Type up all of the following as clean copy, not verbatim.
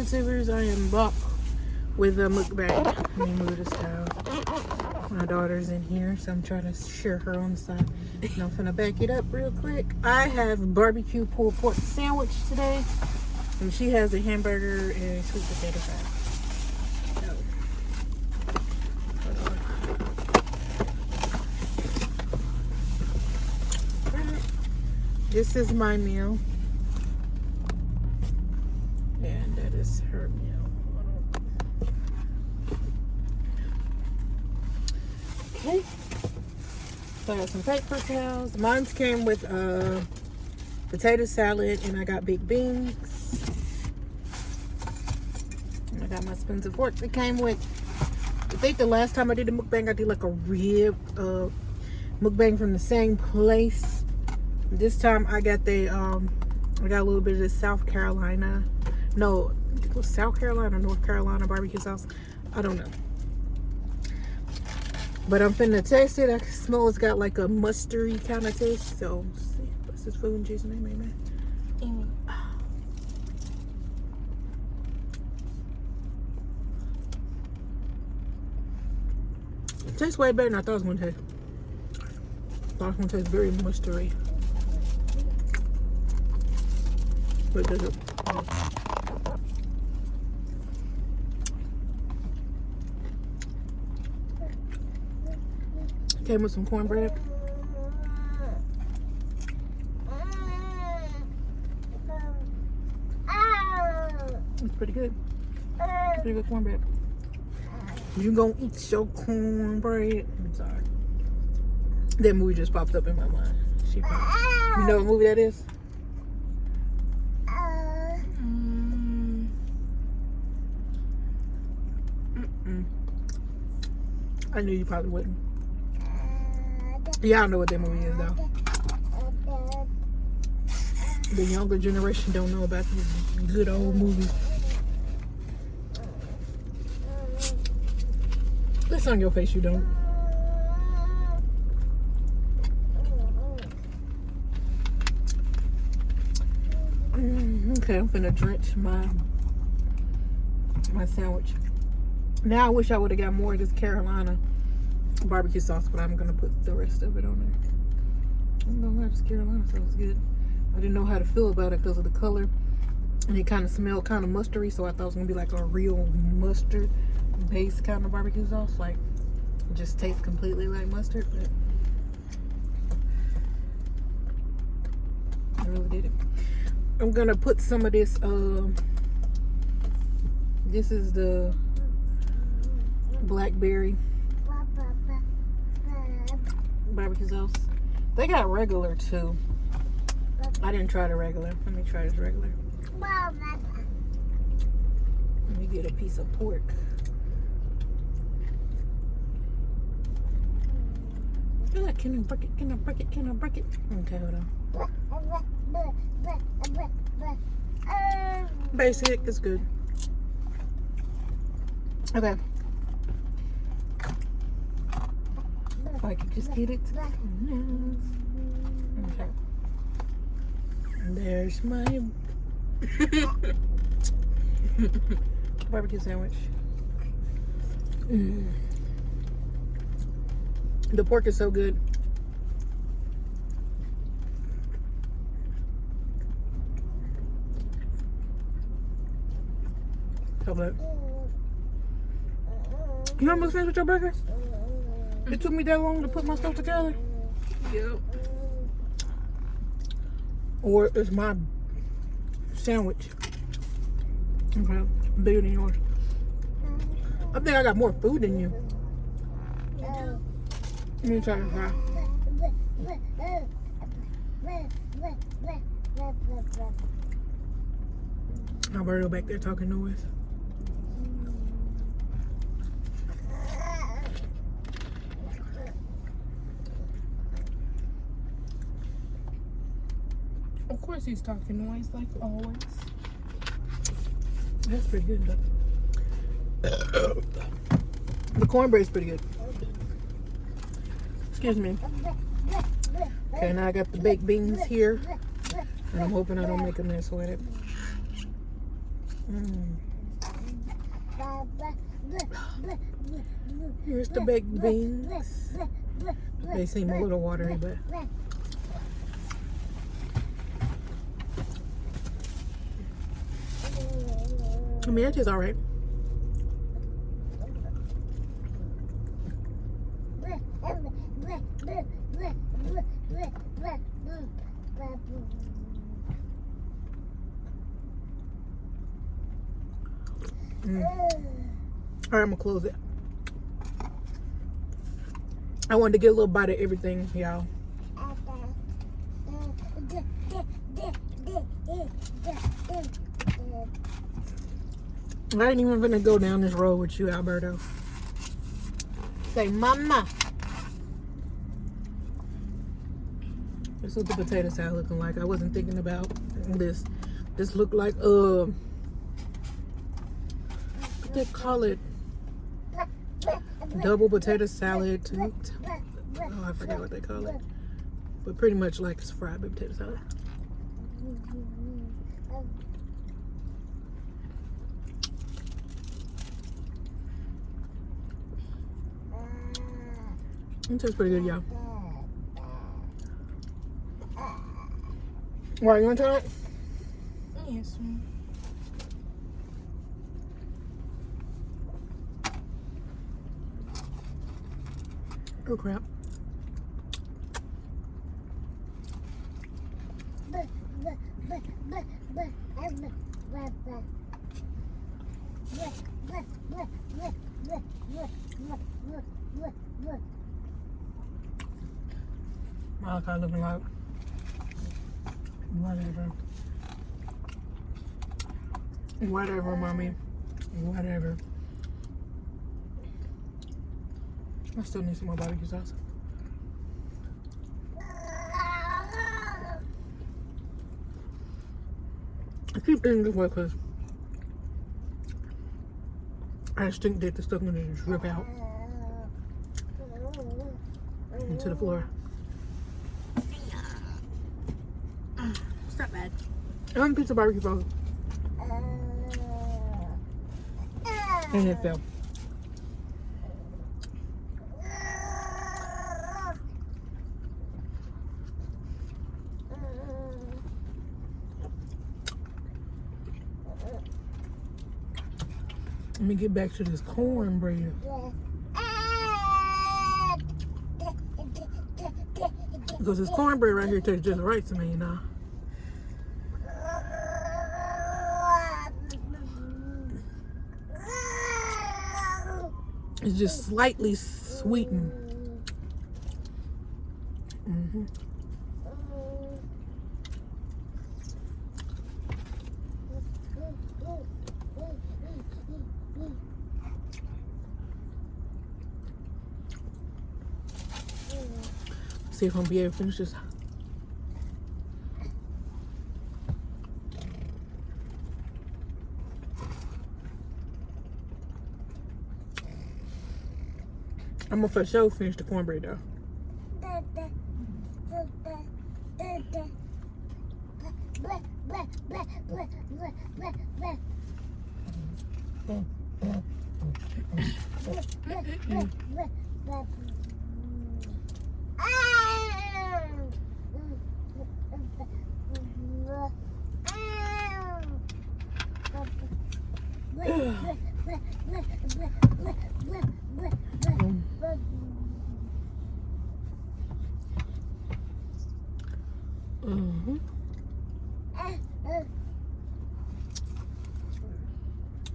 YouTubers, I am back with a mukbang. Let me move this towel. My daughter's in here, so I'm trying to share her on the side. And I'm gonna back it up real quick. I have barbecue pulled pork sandwich today, and she has a hamburger and sweet potato fry. This is my meal, and that is her meal. Okay, so I got some paper towels. Mine's came with potato salad, and I got big beans. And I got my spoons and forks. It came with, I think the last time I did a mukbang, I did like a rib mukbang from the same place. This time I got the I got a little bit of the South Carolina, no, it was South Carolina, North Carolina barbecue sauce. I don't know, but I'm finna taste it. I can smell it's got like a mustardy kind of taste. So let's see, what's this food and juice name, man? It tastes way better than I thought it was gonna taste. I thought it was gonna taste very mustardy. But does it? Came with some cornbread. It's pretty good. Pretty good cornbread. You gonna eat your cornbread? I'm sorry. That movie just popped up in my mind. You know what movie that is? I knew you probably wouldn't. Yeah, I know what that movie is though. The younger generation don't know about these good old movies. That's on your face, you don't. Okay, I'm finna drench my sandwich. Now I wish I would have got more of this Carolina barbecue sauce, but I'm gonna put the rest of it on there. I don't know why this Carolina sauce is good. I didn't know how to feel about it because of the color, and it kind of smelled kind of mustardy, so I thought it was gonna be like a real mustard based kind of barbecue sauce, like it just tastes completely like mustard, but I really did it. I'm gonna put some of this this is the blackberry barbecue sauce. They got regular too. I didn't try the regular. Let me try this regular. Let me get a piece of pork. I feel like, can I break it? Can I break it? Can I break it? Okay, hold on. Basic is good. Okay. If I could just get it. Okay. There's my barbecue sandwich. The pork is so good. How about? You almost finished with your burger? It took me that long to put my stuff together. Yep. Or it's my sandwich. Okay, bigger than yours. I think I got more food than you. Let me try to fry. Alberto back there talking noise. Of course he's talking noise, like always. That's pretty good though. The cornbread's pretty good. Excuse me. Okay, now I got the baked beans here. And I'm hoping I don't make a mess with it. Here's the baked beans. They seem a little watery, but I mean, it is all right. All right, I'm gonna close it. I wanted to get a little bite of everything, y'all. I ain't even gonna go down this road with you, Alberto. Say, mama. This is what the potato salad looking like. I wasn't thinking about this. This looked like what they call it, double potato salad. Oh, I forgot what they call it. But pretty much like it's fried potato salad. It tastes pretty good, y'all. Why, you want to try it? Yes, ma'am. Oh, crap. Malachi looking like whatever. Whatever, mommy. Whatever. I still need some more barbecue sauce. I keep eating this way because I just think that the stuff gonna just rip out into the floor. It's not bad. One piece of barbecue sauce. And it fell. Let me get back to this cornbread. Because this cornbread right here tastes just right to me, you know. It's just slightly sweetened. See if I'm gonna be able to finish this. I'm gonna for sure finish the cornbread though.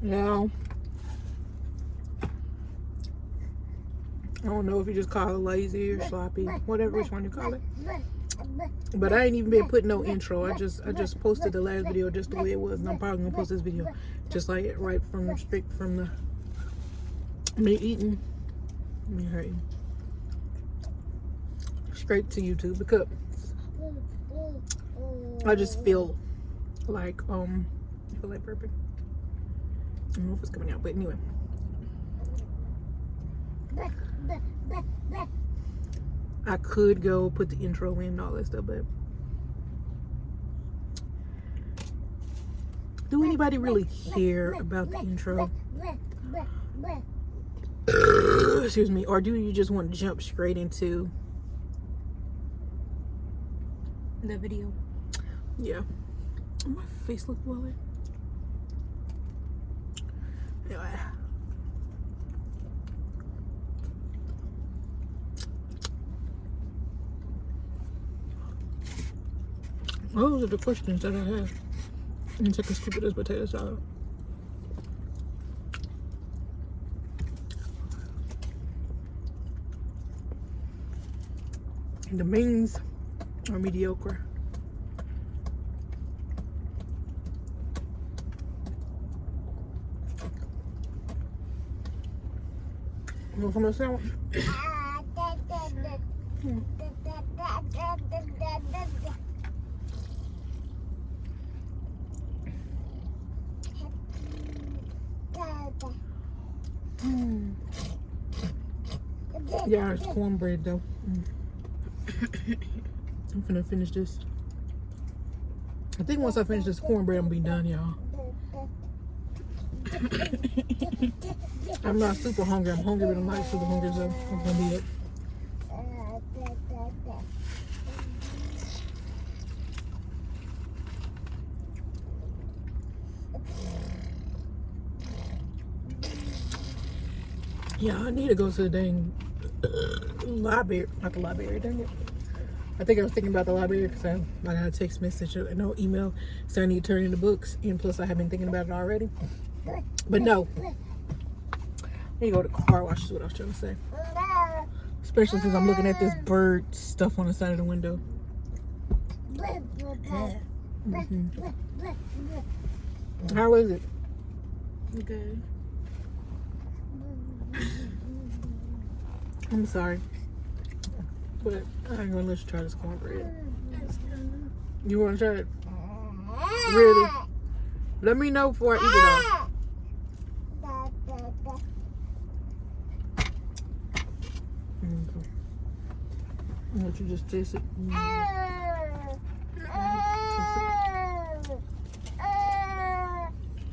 Now, I don't know if you just call it lazy or sloppy, whatever, which one you call it. But I ain't even been putting no intro. I just posted the last video just the way it was, and I'm probably gonna post this video just like it, right from straight from the me eating, me hurting, straight to YouTube because I just feel like burping. I don't know if it's coming out, but anyway. I could go put the intro in and all that stuff, but do anybody really care about the intro? Excuse me. Or do you just want to jump straight into The video. Yeah. My face looks welly. Anyway. Those are the questions that I have. Let me take a scoop of this potato salad. The beans are mediocre. You want some of the sandwich? Yeah, it's cornbread though. I'm finna finish this. I think once I finish this cornbread, I'm gonna be done, y'all. I'm not super hungry. I'm hungry, but I'm not super hungry, so I'm gonna be it. Yeah, I need to go to the dang library. Not the library, dang it. I think I was thinking about the library because I got a text message and no email saying I need to turn in the books. And plus, I have been thinking about it already. But no. I need to go to the car wash is what I was trying to say. Especially since I'm looking at this bird stuff on the side of the window. Mm-hmm. How is it? Good. I'm sorry. But I ain't gonna let you try this cornbread. You wanna try it? Really? Let me know before I eat it all. I'll let you just taste it.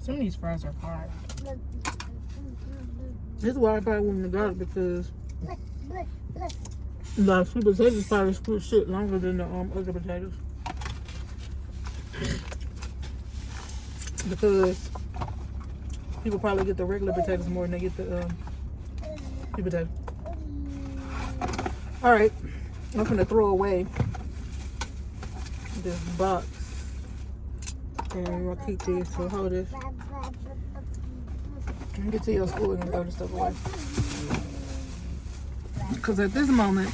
Some of these fries are hot. This is why I probably wouldn't have got it because the sweet potatoes probably screw shit longer than the other potatoes. Because people probably get the regular potatoes more than they get the sweet potato. Alright, I'm gonna throw away this box. And I'm gonna keep these, so hold this. Get to your school and throw the stuff away. Because at this moment,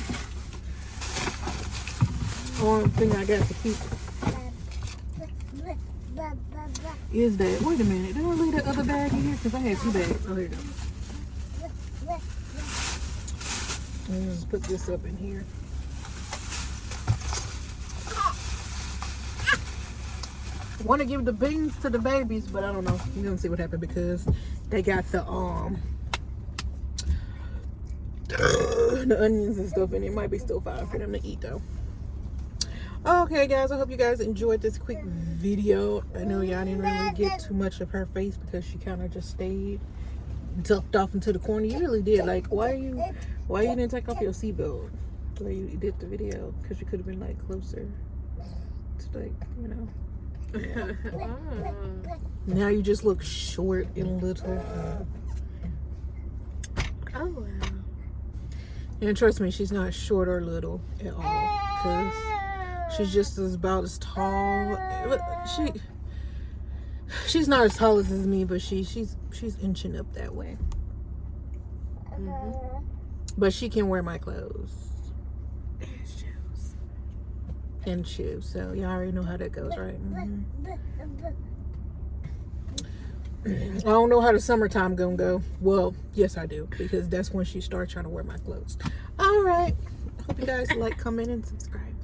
the only thing I got to keep is that. Wait a minute, did I leave that other bag in here? Because I had 2 bags. Oh, here you go. Let me just put this up in here. I want to give the beans to the babies, but I don't know. We're gonna see what happens because they got the onions and stuff, and it might be still fine for them to eat though. Okay, guys, I hope you guys enjoyed this quick video. I know y'all didn't really get too much of her face because she kind of just stayed ducked off into the corner. You really did. Like, why you didn't take off your seatbelt the way you did the video? Because you could have been like closer to, like, you know. Now you just look short and little. Oh wow. And trust me, she's not short or little at all. Because she's just about as tall. She's not as tall as me, but she's inching up that way. Mm-hmm. But she can wear my clothes. And shoes. So y'all already know how that goes, right? Mm-hmm. I don't know how the summertime gonna go. Well, yes I do, because that's when she starts trying to wear my clothes. All right. Hope you guys like, comment, and subscribe.